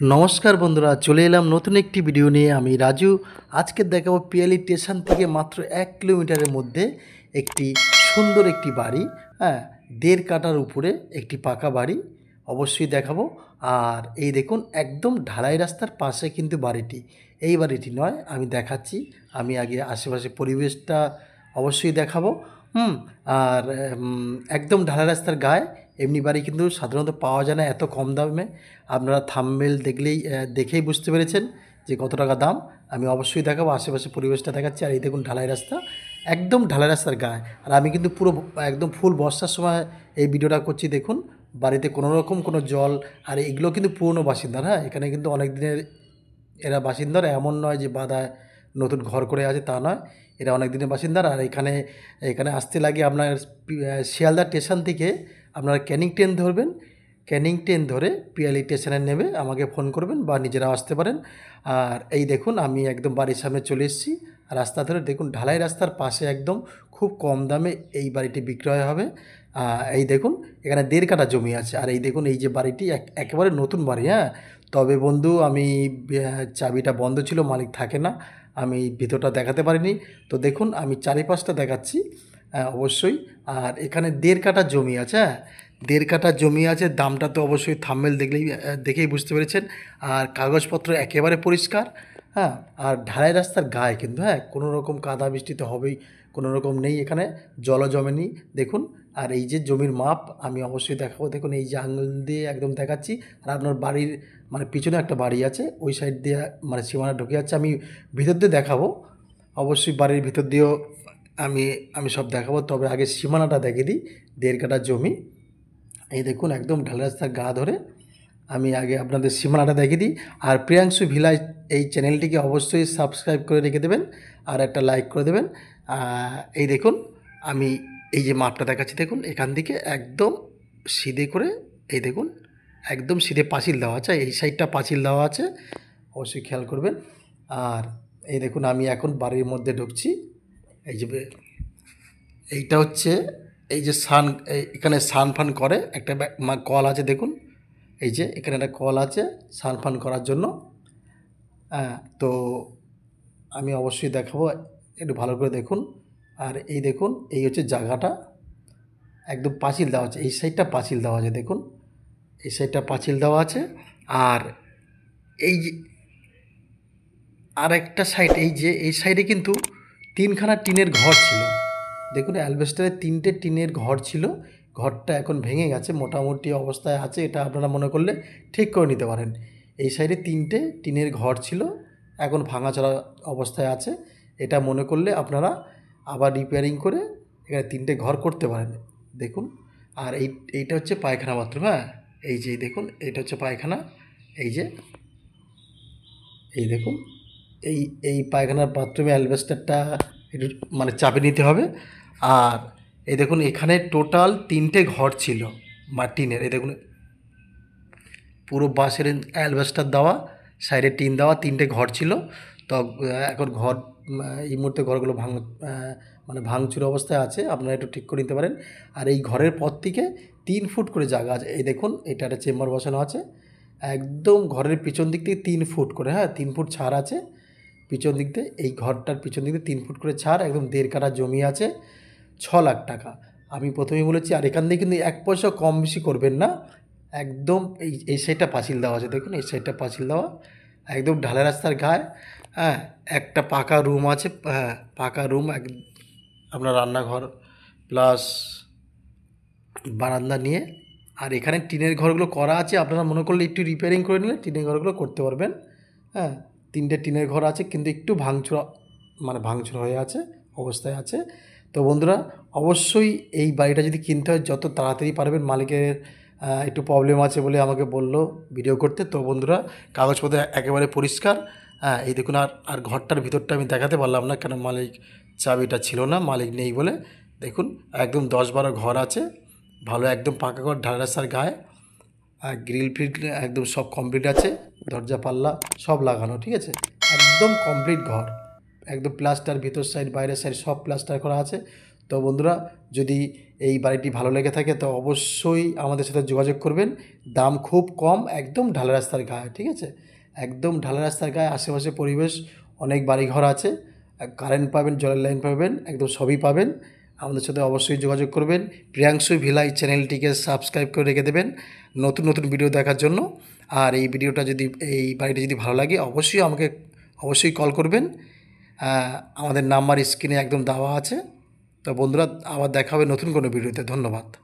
নমস্কার বন্ধুরা, চলে এলাম নতুন একটি ভিডিও নিয়ে। আমি রাজু। আজকে দেখাবো পিয়ালি স্টেশন থেকে মাত্র 1 কিলোমিটারের মধ্যে একটি সুন্দর একটি বাড়ি। হ্যাঁ, 1.5 কাঠার উপরে একটি পাকা বাড়ি অবশ্যই দেখাবো। আর এই দেখুন, একদম ঢালাই রাস্তার পাশে কিন্তু বাড়িটি। এই বাড়িটি নয়, আমি দেখাচ্ছি। আমি আগে আশেপাশে পরিবেশটা অবশ্যই দেখাবো। আর একদম ঢালাই রাস্তার গায়ে এমনি বাড়ি কিন্তু সাধারণত পাওয়া যায় না এত কম দামে। আপনারা থাম্বনেল দেখেই বুঝতে পেরেছেন যে কত টাকা দাম। আমি অবশ্যই দেখাবো, আশেপাশে পরিবেশটা দেখাচ্ছি। আর এই দেখুন ঢালাই রাস্তা, একদম ঢালাই রাস্তার গায়ে। আর আমি কিন্তু পুরো একদম ফুল বর্ষার সময় এই ভিডিওটা করছি। দেখুন, বাড়িতে কোনো রকম কোনো জল। আর এগুলো কিন্তু পুরনো বাসিন্দার। হ্যাঁ, এখানে কিন্তু অনেক দিনের এরা বাসিন্দার, এমন নয় যে বাঁধায় নতুন ঘর করে আছে, তা নয়। এরা অনেক দিনের বাসিন্দার। আর এখানে এখানে আসতে লাগে আপনার শিয়ালদা স্টেশন থেকে আপনারা ক্যানিং ট্রেন ধরবেন। ক্যানিং ট্রেন ধরে পিয়ালি স্টেশনে নেমে আমাকে ফোন করবেন বা নিজেরাও আসতে পারেন। আর এই দেখুন, আমি একদম বাড়ির সামনে চলে এসেছি। রাস্তা ধরে দেখুন, ঢালাই রাস্তার পাশে একদম খুব কম দামে এই বাড়িটি বিক্রয় হবে। এই দেখুন, এখানে 1.5 কাঠা জমি আছে। আর এই দেখুন, এই যে বাড়িটি একেবারে নতুন বাড়ি। হ্যাঁ, তবে বন্ধু, আমি চাবিটা বন্ধ ছিল, মালিক থাকে না, আমি ভিতরটা দেখাতে পারিনি। তো দেখুন, আমি চারিপাশটা দেখাচ্ছি অবশ্যই। আর এখানে 1.5 কাঠা জমি আছে। হ্যাঁ, 1.5 কাঠা জমি আছে। দামটা তো অবশ্যই থাম্বনেল দেখেই বুঝতে পেরেছেন। আর কাগজপত্র একেবারে পরিষ্কার। হ্যাঁ, আর ঢালাই রাস্তার গায়ে কিন্তু। হ্যাঁ, কোনো রকম কাদা বৃষ্টি তো হবেই, কোনো রকম নেই এখানে, জলও জমেনি। দেখুন, আর এই যে জমির মাপ আমি অবশ্যই দেখাবো। দেখুন, এই যে আঙুল দিয়ে একদম দেখাচ্ছি। আর আপনার বাড়ির মানে পিছনে একটা বাড়ি আছে, ওই সাইড দিয়ে মানে সীমানা ঢুকে যাচ্ছে। আমি ভিতর দিয়ে দেখাবো, অবশ্যই বাড়ির ভিতর দিয়েও আমি আমি সব দেখাবো। তবে আগে সীমানাটা দেখিয়ে দিই। 1.5 কাঠা জমি। এই দেখুন, একদম ঢালাই রাস্তার গা ধরে। আমি আগে আপনাদের সীমানাটা দেখিয়ে দিই। আর প্রিয়াংশু ভিলাজ এই চ্যানেলটিকে অবশ্যই সাবস্ক্রাইব করে রেখে দেবেন, আর একটা লাইক করে দেবেন। এই দেখুন, আমি এই যে মাপটা দেখাচ্ছি, দেখুন এখান থেকে একদম সিধে করে, এই দেখুন একদম সিধে পাঁচিল দেওয়া আছে। এই সাইডটা পাঁচিল দেওয়া আছে, অবশ্যই খেয়াল করবেন। আর এই দেখুন, আমি এখন বাড়ির মধ্যে ঢুকছি। এই যে এইটা হচ্ছে, এই যে এখানে সান ফান করে একটা কল আছে। দেখুন, এই যে এখানে একটা কল আছে সান ফান করার জন্য। হ্যাঁ, তো আমি অবশ্যই দেখাবো, একটু ভালো করে দেখুন। আর এই দেখুন, এই হচ্ছে জায়গাটা, একদম পাঁচিল দেওয়া আছে। এই সাইডটা পাঁচিল দেওয়া আছে, দেখুন এই সাইডটা পাঁচিল দেওয়া আছে। আর এই যে আর একটা সাইড, এই যে এই সাইডে কিন্তু 3খানা টিনের ঘর ছিল। দেখুন, অ্যালবেস্টারের 3টে টিনের ঘর ছিল। ঘরটা এখন ভেঙে গেছে, মোটামুটি অবস্থায় আছে। এটা আপনারা মনে করলে ঠিক করে নিতে পারেন। এই সাইডে 3টে টিনের ঘর ছিল, এখন ভাঙাচোরা অবস্থায় আছে। এটা মনে করলে আপনারা আবার রিপেয়ারিং করে এখানে 3টে ঘর করতে পারেন। দেখুন, আর এইটা হচ্ছে পায়খানা বাথরুম। হ্যাঁ, এই যে দেখুন, এটা হচ্ছে পায়খানা। এই যে এই দেখুন, এই এই পায়খানার বাথরুমে অ্যালবেস্টারটা একটু মানে চাপে নিতে হবে। আর এই দেখুন, এখানে টোটাল 3টে ঘর ছিল টিনের। এই দেখুন, পুরো বাঁশের অ্যালবেস্টার দেওয়া, সাইডে টিন দেওয়া 3টে ঘর ছিল। তো এখন ঘর এই মুহূর্তে ঘরগুলো মানে ভাঙচুর অবস্থায় আছে, আপনারা একটু ঠিক করে নিতে পারেন। আর এই ঘরের পর থেকে 3 ফুট করে জায়গা আছে। এই দেখুন, এটা একটা চেম্বার বসানো আছে। একদম ঘরের পিছন দিক থেকে 3 ফুট করে, হ্যাঁ 3 ফুট ছাড় আছে পিছন দিক দিয়ে। এই ঘরটার পিছন দিক দিয়ে 3 ফুট করে ছাড়। একদম 1.5 কাঠা জমি আছে, 6 লাখ টাকা। আমি প্রথমেই বলেছি। আর এখান থেকে কিন্তু 1 পয়সা কম বেশি করবেন না। একদম এই সাইডটা পাঁচিল দেওয়া আছে, দেখুন এই সাইডটা পাঁচিল দেওয়া, একদম ঢালাই রাস্তার গায়ে। হ্যাঁ, একটা পাকা রুম আছে। হ্যাঁ, পাকা রুম, আপনার রান্নাঘর প্লাস বারান্দা নিয়ে। আর এখানে টিনের ঘরগুলো করা আছে, আপনারা মনে করলে একটু রিপেয়ারিং করে নিলে টিনের ঘরগুলো করতে পারবেন। হ্যাঁ, 3টে টিনের ঘর আছে, কিন্তু একটু ভাঙচুর হয়ে আছে অবস্থায় আছে। তো বন্ধুরা, অবশ্যই এই বাড়িটা যদি কিনতে হয় যত তাড়াতাড়ি পারবেন। মালিকের একটু প্রবলেম আছে বলে আমাকে বললো ভিডিও করতে। তো বন্ধুরা, কাগজপত্র একেবারে পরিষ্কার। হ্যাঁ, এই দেখুন। আর ঘরটার ভিতরটা আমি দেখাতে পারলাম না, কেন মালিক চাবিটা ছিল না, মালিক নেই বলে। দেখুন, একদম 10-12 ঘর আছে, ভালো একদম পাকা ঘর, ঢালাই রাস্তার গায়ে। আর গ্রিল ফিল একদম সব কমপ্লিট আছে, দরজা পাল্লা সব লাগানো, ঠিক আছে, একদম কমপ্লিট ঘর। একদম প্লাস্টার, ভিতর সাইড বাইরের সাইড সব প্লাস্টার করা আছে। তো বন্ধুরা, যদি এই বাড়িটি ভালো লেগে থাকে তো অবশ্যই আমাদের সাথে যোগাযোগ করবেন। দাম খুব কম, একদম ঢালা রাস্তার গায়ে, ঠিক আছে? একদম ঢালা রাস্তার গায়ে, আশেপাশে পরিবেশ, অনেক বাড়িঘর আছে, কারেন্ট পাবেন, জলের লাইন পাবেন, একদম সবই পাবেন। আমাদের সাথে অবশ্যই যোগাযোগ করবেন। প্রিয়াংশু ভিলা এই চ্যানেলটিকে সাবস্ক্রাইব করে রেখে দেবেন নতুন নতুন ভিডিও দেখার জন্য। আর এই ভিডিওটা যদি, এই বাড়িটা যদি ভালো লাগে অবশ্যই আমাকে অবশ্যই কল করবেন। আমাদের নাম্বার স্ক্রিনে একদম দেওয়া আছে। তো বন্ধুরা, আবার দেখা হবে নতুন কোনো ভিডিওতে। ধন্যবাদ।